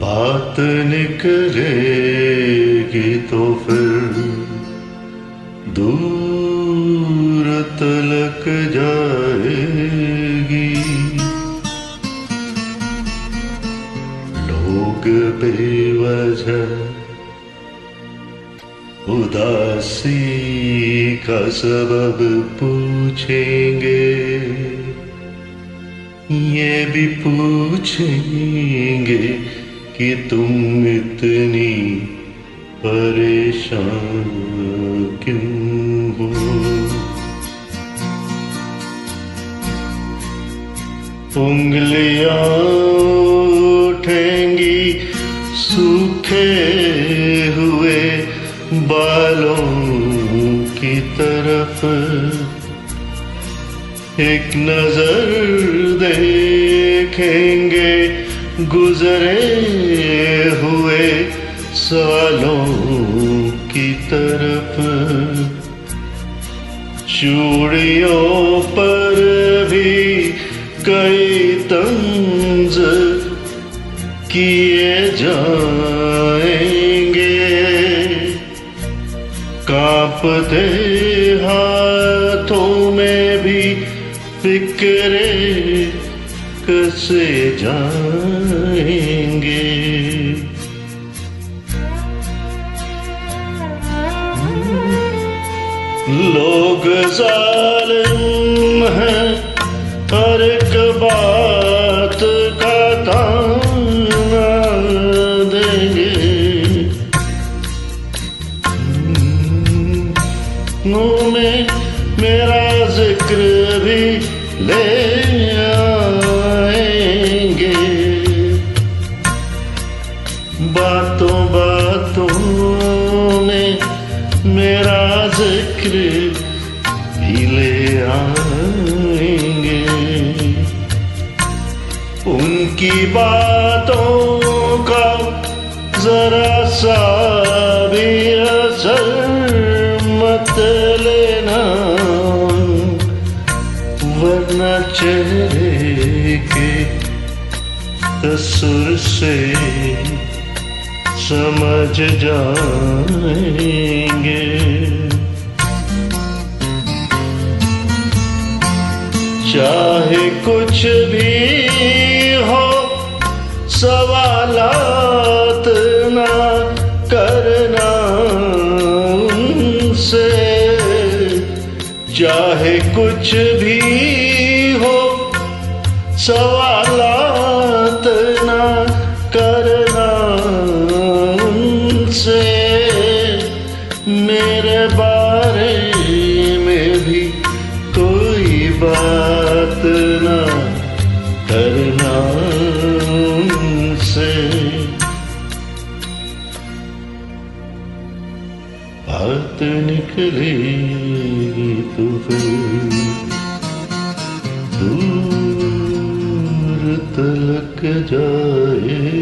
बात निकलेगी तो फिर दूर तलक जाएगी। लोग बेवजह उदासी का सबब पूछेंगे, ये भी पूछेंगे कि तुम इतनी परेशान क्यों हो। उंगलियां उठेंगी सूखे हुए बालों की तरफ, एक नजर देखेंगे गुजरे हुए सालों की तरफ। चूड़ियों पर भी कई तंज किए जाएंगे, कांपते हाथों में भी फिक्रे कसे जाएंगे। लोग जालिम हैं, हर एक बात का ताना देंगे। मुंह में मेरा जिक्र भी ले आएंगे, बातों बातों में मेरा जिक्र भी ले आएंगे। उनकी बातों का जरा सा भी असर मत लेना, वरना चेहरे के तसुर से समझ जाएंगे। चाहे कुछ भी हो सवालात ना करना उनसे, चाहे कुछ भी हो सवालात ना करना उनसे। मेरे बारे में भी कोई बात ना करना उनसे। बात निकलेगी तो फिर दूर तलक जाए।